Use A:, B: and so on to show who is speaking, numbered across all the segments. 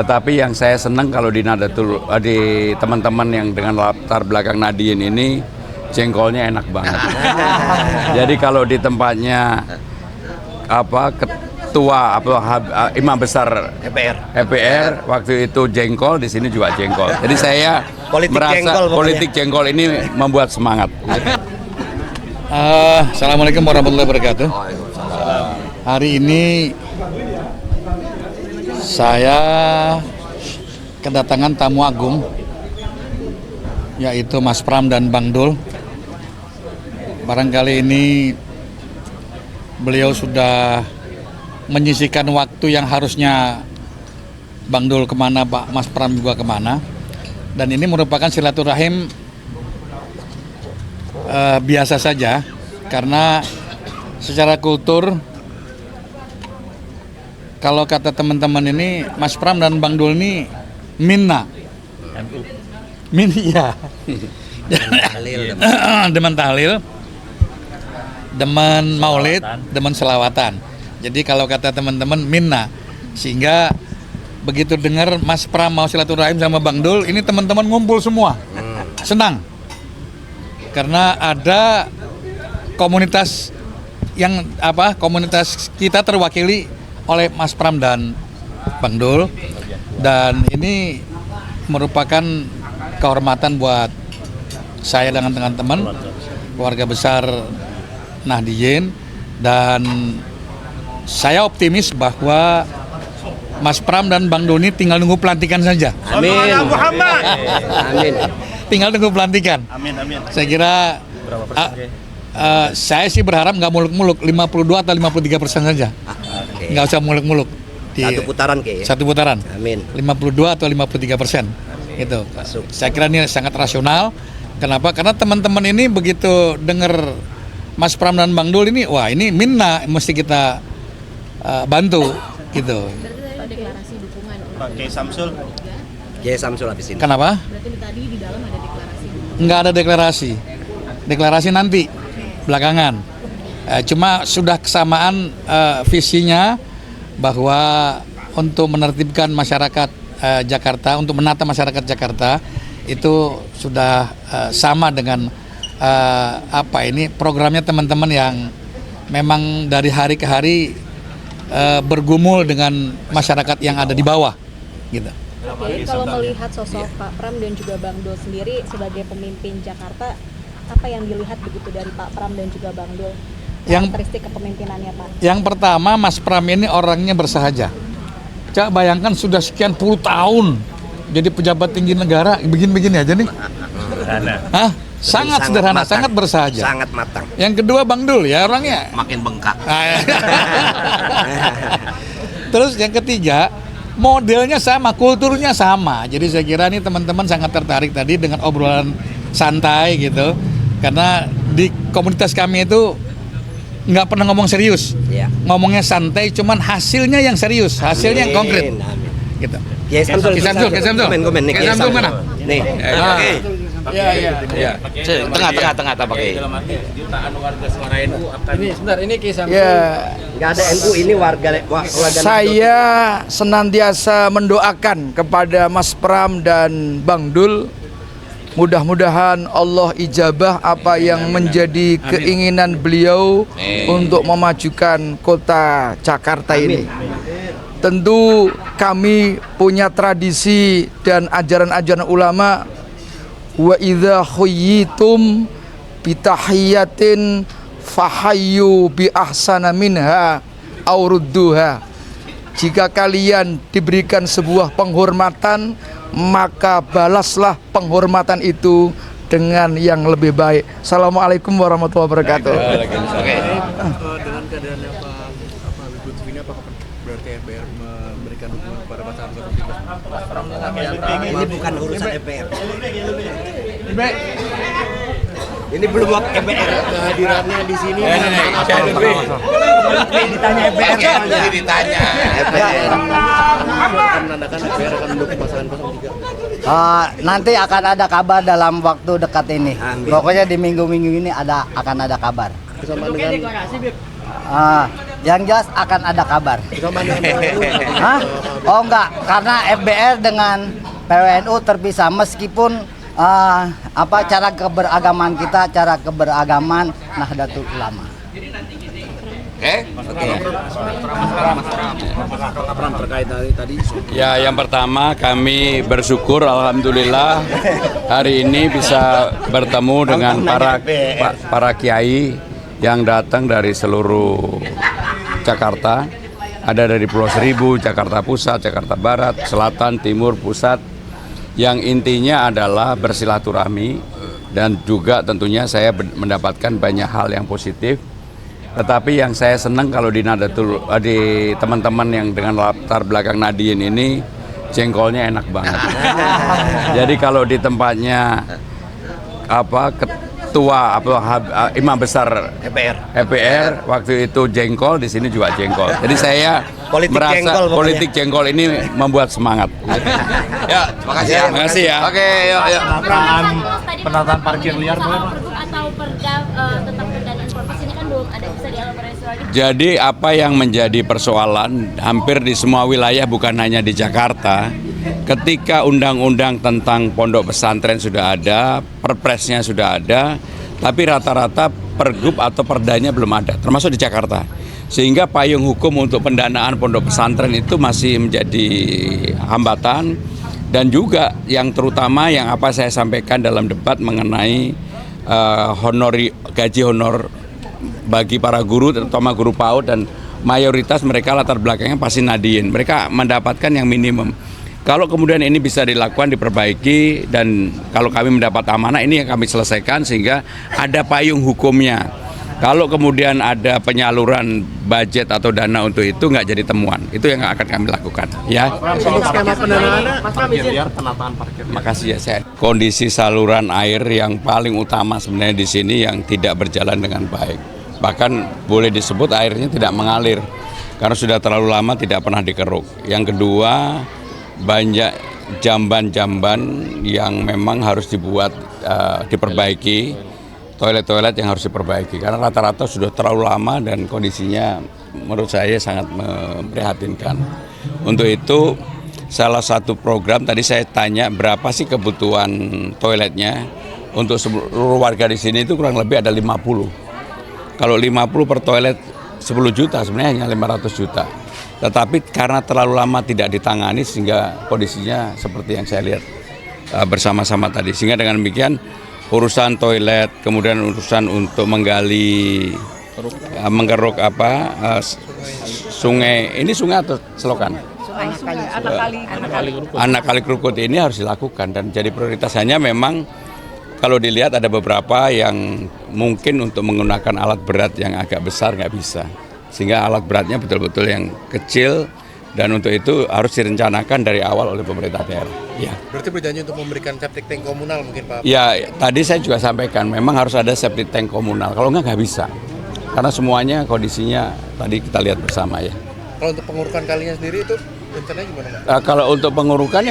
A: Tetapi yang saya senang kalau di Nadatul, di teman-teman yang dengan latar belakang Nahdien ini, jengkolnya enak banget. Jadi kalau di tempatnya ketua imam besar EPR waktu itu jengkol, di sini juga jengkol. Jadi saya merasa politik jengkol ini membuat semangat.
B: Assalamualaikum warahmatullahi wabarakatuh. Hari ini saya kedatangan tamu agung, yaitu Mas Pram dan Bang Dul. Barangkali ini beliau sudah menyisihkan waktu yang harusnya Bang Dul kemana, Pak Mas Pram juga kemana. Dan ini merupakan silaturahim biasa saja, karena secara kultur, kalau kata teman-teman ini, Mas Pram dan Bang Dul ini minna. Ya. Demen tahlil, demen maulid, demen selawatan. Jadi kalau kata teman-teman minna, sehingga begitu dengar Mas Pram mau silaturahim sama Bang Dul, ini teman-teman ngumpul semua, senang. Karena ada komunitas yang komunitas kita terwakili oleh Mas Pram dan Bang Dul, dan ini merupakan kehormatan buat saya dengan teman-teman keluarga besar Nahdien, dan saya optimis bahwa Mas Pram dan Bang Dul ini tinggal nunggu pelantikan saja.
C: Amin. Amin.
B: Tinggal nunggu pelantikan.
C: Amin.
B: Saya kira saya sih berharap nggak muluk-muluk, 52 atau 53% saja. Nggak usah muluk-muluk.
C: Satu putaran kayaknya.
B: Satu putaran.
C: Amin.
B: 52 atau 53%. Gitu. Saya kira ini sangat rasional. Kenapa? Karena teman-teman ini begitu dengar Mas Pram dan Bang Dul ini, wah ini minna, mesti kita bantu gitu.
D: Deklarasi dukungan
C: Pak Kiai Samsul habis ini.
B: Kenapa?
D: berarti tadi di dalam ada deklarasi dukungan.
B: Nggak ada deklarasi. Deklarasi nanti belakangan. Cuma sudah kesamaan visinya bahwa untuk menertibkan masyarakat Jakarta, untuk menata masyarakat Jakarta itu sudah sama dengan programnya teman-teman yang memang dari hari ke hari bergumul dengan masyarakat yang ada di bawah, gitu.
D: Oke, kalau melihat sosok Pak Pram dan juga Bang Dul sendiri sebagai pemimpin Jakarta, apa yang dilihat begitu dari Pak Pram dan juga Bang Dul? Karakteristik kepemimpinannya, Pak.
B: Yang pertama, Mas Pram ini orangnya bersahaja. Coba bayangkan sudah sekian puluh tahun jadi pejabat tinggi negara, begini-begini aja nih. Sangat sederhana, matang, sangat bersahaja.
C: Sangat matang.
B: Yang kedua Bang Dul, ya orangnya
C: makin bengkak.
B: Terus yang ketiga, modelnya sama, kulturnya sama. Jadi saya kira ini teman-teman sangat tertarik tadi dengan obrolan santai gitu. Karena di komunitas kami itu nggak pernah ngomong serius, ngomongnya santai, cuman hasilnya yang serius, hasilnya yang konkret. Gitu.
C: Kiai Samsul.
B: Komen nih. Kiai Samsul mana?
C: Nih.
B: Iya.
C: Tengah pakai.
E: Dalam arti jutaan warga suara NU akan
F: Ini sebentar, ini Kiai Samsul.
G: Ya,
C: Nggak ada NU, ini warga
G: saya senantiasa mendoakan kepada Mas Pram dan Bang Dul, mudah-mudahan Allah ijabah apa yang menjadi keinginan beliau untuk memajukan kota Jakarta ini. Tentu kami punya tradisi dan ajaran-ajaran ulama, wa idza khuyyitum bitahiyatin fahayyu bi ahsana minha aw rudduha. Jika kalian diberikan sebuah penghormatan, maka balaslah penghormatan itu dengan yang lebih baik. Assalamualaikum warahmatullahi wabarakatuh.
F: Dengan keadaannya Pak Wibu ini, apakah berarti MPR memberikan dukungan kepada pasangan 03?
C: Ini bukan urusan MPR. Ini belum waktu MPR.
F: Kehadirannya di sini.
C: Ditanya MPR soalnya.
E: ditanya.
C: MPR.
F: Akan menandakan MPR akan mendukung pasangan 03.
H: Nanti akan ada kabar dalam waktu dekat ini.
C: Amin.
H: Pokoknya di minggu-minggu ini akan ada kabar.
F: Bersama dengan
H: Ah, Yang jelas akan ada kabar. Hah? Oh enggak, karena FBR dengan PWNU terpisah meskipun cara keberagaman kita, cara keberagaman Nahdlatul Ulama.
F: terkait tadi.
A: Ya, yang pertama kami bersyukur alhamdulillah hari ini bisa bertemu dengan para kiai yang datang dari seluruh Jakarta. Ada dari Pulau Seribu, Jakarta Pusat, Jakarta Barat, Selatan, Timur, Pusat. Yang intinya adalah bersilaturahmi dan juga tentunya saya mendapatkan banyak hal yang positif. Tetapi yang saya senang kalau di teman-teman yang dengan latar belakang Nahdien ini jengkolnya enak banget. Jadi kalau di tempatnya ketua imam besar EPR waktu itu jengkol, di sini juga jengkol. Jadi saya merasa politik jengkol ini membuat semangat. Ya, makasih ya. Makasih ya. Oke, yuk.
E: Penataan parkir liar boleh Pak?
I: Atau perda tentang pendanaan korpos ini kan belum ada, bisa dielaborasi lagi.
A: Jadi apa yang menjadi persoalan hampir di semua wilayah bukan hanya di Jakarta, ketika undang-undang tentang pondok pesantren sudah ada, perpresnya sudah ada, tapi rata-rata pergub atau perdanya belum ada, termasuk di Jakarta. Sehingga payung hukum untuk pendanaan pondok pesantren itu masih menjadi hambatan. Dan juga yang terutama yang apa saya sampaikan dalam debat mengenai gaji honor bagi para guru, terutama guru PAUD, dan mayoritas mereka latar belakangnya pasti Nahdien. Mereka mendapatkan yang minimum. Kalau kemudian ini bisa dilakukan, diperbaiki, dan kalau kami mendapat amanah ini yang kami selesaikan sehingga ada payung hukumnya. Kalau kemudian ada penyaluran budget atau dana untuk itu nggak jadi temuan, itu yang akan kami lakukan. Ya.
F: Untuk skema pendanaan, parkir liar, penataan parkir liar.
A: Makasih ya, saya. Kondisi saluran air yang paling utama sebenarnya di sini yang tidak berjalan dengan baik. Bahkan boleh disebut airnya tidak mengalir karena sudah terlalu lama tidak pernah dikeruk. Yang kedua, banyak jamban-jamban yang memang harus diperbaiki. Toilet-toilet yang harus diperbaiki karena rata-rata sudah terlalu lama dan kondisinya menurut saya sangat memprihatinkan. Untuk itu salah satu program tadi saya tanya berapa sih kebutuhan toiletnya untuk seluruh warga di sini itu kurang lebih ada 50. Kalau 50 per toilet 10 juta sebenarnya hanya 500 juta. Tetapi karena terlalu lama tidak ditangani sehingga kondisinya seperti yang saya lihat bersama-sama tadi. Sehingga dengan demikian urusan toilet, kemudian urusan untuk menggeruk sungai, ini sungai atau selokan? Anak kali Krukut ini harus dilakukan dan jadi prioritas. Hanya memang kalau dilihat ada beberapa yang mungkin untuk menggunakan alat berat yang agak besar nggak bisa, sehingga alat beratnya betul-betul yang kecil. Dan untuk itu harus direncanakan dari awal oleh pemerintah daerah. Ya.
F: Berarti berjanji untuk memberikan septic tank komunal mungkin Pak?
A: Ya, tadi saya juga sampaikan memang harus ada septic tank komunal. Kalau nggak bisa. Karena semuanya kondisinya tadi kita lihat bersama ya.
F: Kalau untuk pengurukan kalinya sendiri itu rencananya gimana Pak?
A: Kalau untuk pengurukannya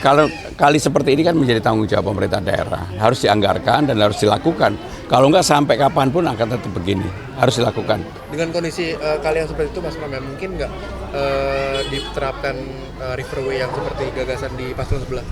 A: kalau kali seperti ini kan menjadi tanggung jawab pemerintah daerah. Harus dianggarkan dan harus dilakukan. Kalau nggak sampai kapanpun akan tetap begini. Harus dilakukan. Dengan
F: kondisi kali yang seperti itu Mas Pram, mungkin nggak diterapkan riverway yang seperti gagasan di paslon sebelah?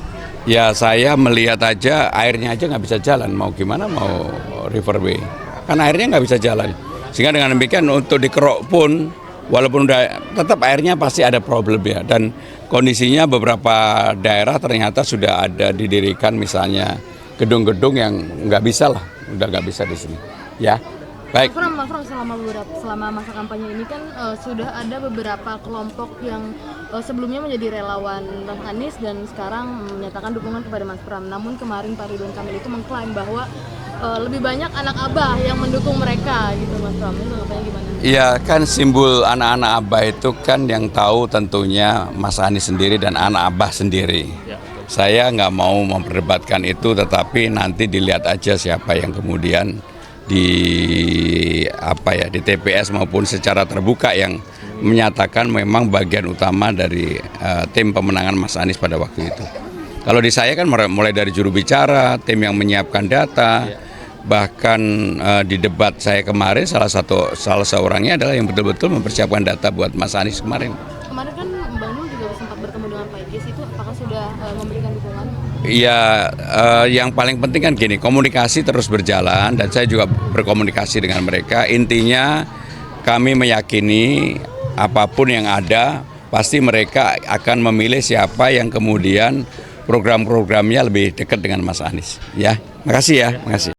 A: Ya saya melihat aja airnya aja nggak bisa jalan. Mau gimana mau riverway? Kan airnya nggak bisa jalan. Sehingga dengan demikian untuk dikerok pun walaupun tetap airnya pasti ada problemnya. Dan kondisinya beberapa daerah ternyata sudah ada didirikan misalnya gedung-gedung yang nggak bisa lah. Udah nggak bisa di sini. Ya. Baik.
I: Mas Pram, selama masa kampanye ini kan sudah ada beberapa kelompok yang sebelumnya menjadi relawan Mas Anies dan sekarang menyatakan dukungan kepada Mas Pram. Namun kemarin Pak Ridwan Kamil itu mengklaim bahwa lebih banyak anak Abah yang mendukung mereka gitu Mas Pram. Itu tanggapannya gimana? Iya
A: kan simbol anak-anak Abah itu kan yang tahu tentunya Mas Anies sendiri dan anak Abah sendiri. Ya. Saya nggak mau memperdebatkan itu, tetapi nanti dilihat aja siapa yang kemudian di TPS maupun secara terbuka yang menyatakan memang bagian utama dari tim pemenangan Mas Anies pada waktu itu. Kalau di saya kan mulai dari juru bicara, tim yang menyiapkan data, Bahkan di debat saya kemarin salah seorangnya adalah yang betul-betul mempersiapkan data buat Mas Anies kemarin.
I: Kemarin kan Bang Dul juga sempat bertemu dengan Pak Idris, itu apakah sudah memberikan dukungan?
A: Ya, yang paling penting kan gini, komunikasi terus berjalan dan saya juga berkomunikasi dengan mereka. Intinya kami meyakini apapun yang ada, pasti mereka akan memilih siapa yang kemudian program-programnya lebih dekat dengan Mas Anies. Ya, makasih ya, makasih.